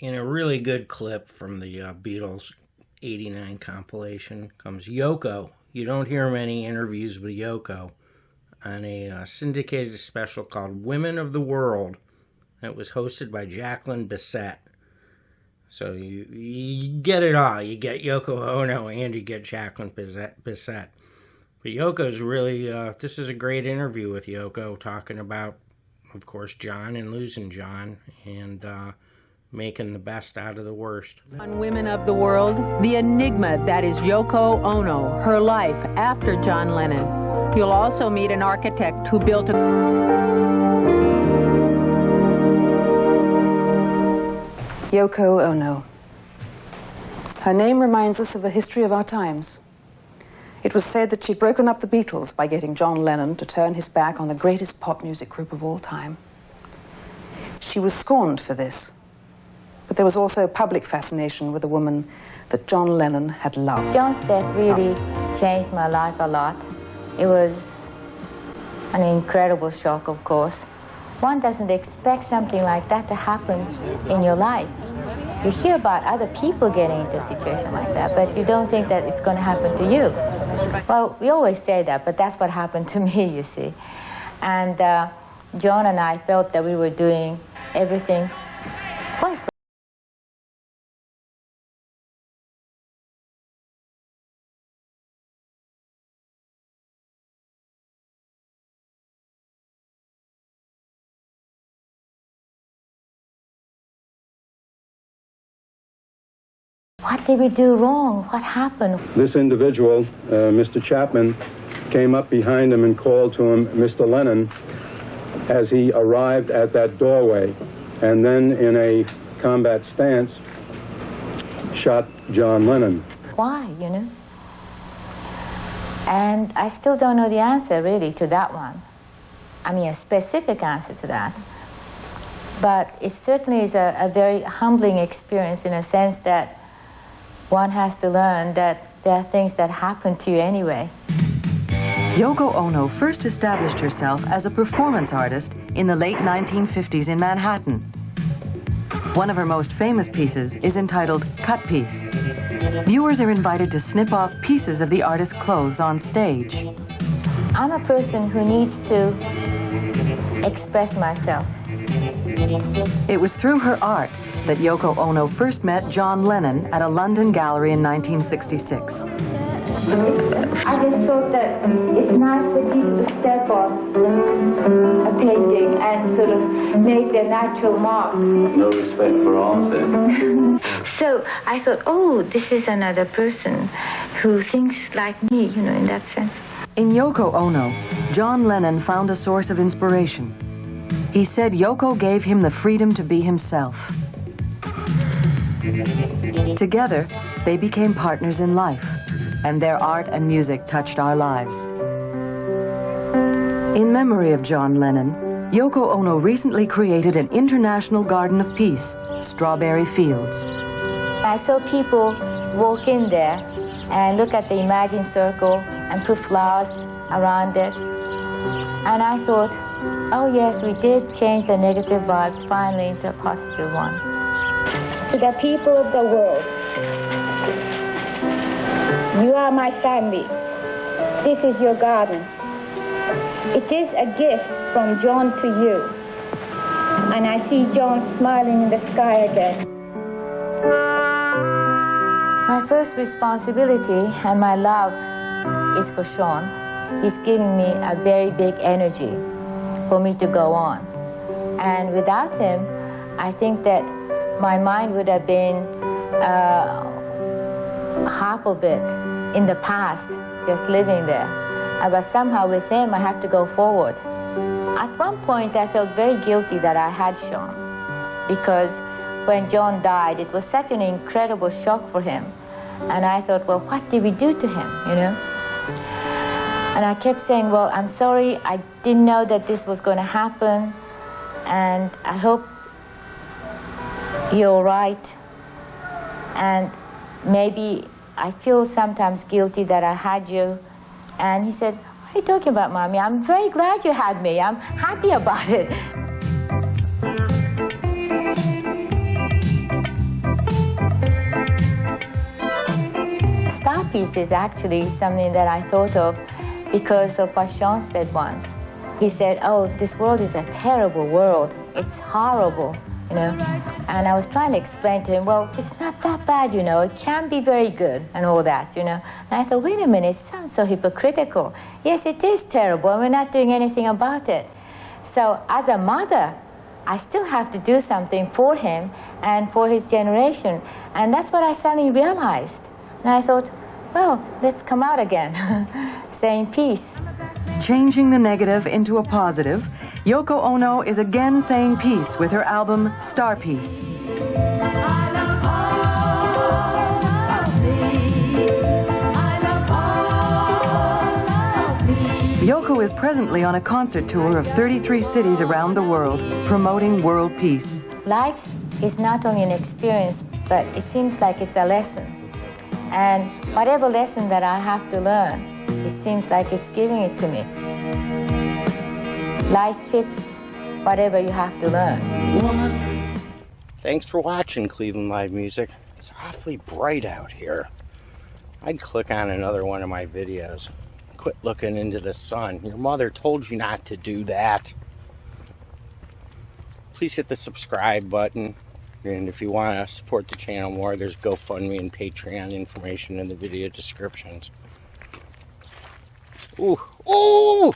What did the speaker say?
In a really good clip from the Beatles '89 compilation comes Yoko. You don't hear many interviews with Yoko on a syndicated special called Women of the World. It was hosted by Jacqueline Bissett. So you get it all. You get Yoko Ono and you get Jacqueline Bissett. But Yoko's really, this is a great interview with Yoko, talking about, of course, John and losing John, and making the best out of the worst. On Women of the World, the enigma that is Yoko Ono, her life after John Lennon. You'll also meet an architect who built a... Yoko Ono. Her name reminds us of the history of our times. It was said that she'd broken up the Beatles by getting John Lennon to turn his back on the greatest pop music group of all time. She was scorned for this. But there was also public fascination with a woman that John Lennon had loved. John's death really changed my life a lot. It was an incredible shock, of course. One doesn't expect something like that to happen in your life. You hear about other people getting into a situation like that, but you don't think that it's going to happen to you. Well, we always say that, but that's what happened to me, you see. And John and I felt that we were doing everything quite right. What did we do wrong? What happened? This individual, Mr. Chapman, came up behind him and called to him, Mr. Lennon, as he arrived at that doorway, and then in a combat stance, shot John Lennon. Why, you know? And I still don't know the answer, really, to that one. I mean, a specific answer to that. But it certainly is a very humbling experience in a sense that one has to learn that there are things that happen to you anyway. Yoko Ono first established herself as a performance artist in the late 1950s in Manhattan. One of her most famous pieces is entitled Cut Piece. Viewers are invited to snip off pieces of the artist's clothes on stage. I'm a person who needs to express myself. It was through her art that Yoko Ono first met John Lennon at a London gallery in 1966. I just thought that it's nice for people to step on a painting and sort of make their natural mark. No respect for art then. So I thought, oh, this is another person who thinks like me, you know, in that sense. In Yoko Ono, John Lennon found a source of inspiration. He said Yoko gave him the freedom to be himself. Together, they became partners in life, and their art and music touched our lives. In memory of John Lennon, Yoko Ono recently created an international garden of peace, Strawberry Fields. I saw people walk in there and look at the imagined circle and put flowers around it. And I thought, oh yes, we did change the negative vibes finally into a positive one. To the people of the world, you are my family. This is your garden. It is a gift from John to you. And I see John smiling in the sky again. My first responsibility and my love is for Sean. He's giving me a very big energy for me to go on. And without him, I think that my mind would have been half of it in the past, just living there. But somehow with him, I have to go forward. At one point, I felt very guilty that I had Sean, because when John died, it was such an incredible shock for him. And I thought, well, what did we do to him, you know? And I kept saying, well, I'm sorry, I didn't know that this was going to happen, and I hope you're all right. And maybe I feel sometimes guilty that I had you. And he said, what are you talking about, Mommy? I'm very glad you had me. I'm happy about it. piece is actually something that I thought of because of what Sean said once. He said, oh, this world is a terrible world. It's horrible, you know. And I was trying to explain to him, well, it's not that bad, you know. It can be very good and all that, you know. And I thought, wait a minute, it sounds so hypocritical. Yes, it is terrible, and we're not doing anything about it. So as a mother, I still have to do something for him and for his generation. And that's what I suddenly realized. And I thought, well, let's come out again, saying peace. Changing the negative into a positive, Yoko Ono is again saying peace with her album Star Piece. Yoko is presently on a concert tour of 33 cities around the world, promoting world peace. Life is not only an experience, but it seems like it's a lesson. And whatever lesson that I have to learn, it seems like it's giving it to me. Life fits whatever you have to learn. Thanks for watching Cleveland Live Music. It's awfully bright out here. I'd click on another one of my videos. Quit looking into the sun. Your mother told you not to do that. Please hit the subscribe button. And if you want to support the channel more, there's GoFundMe and Patreon information in the video descriptions. Ooh, ooh!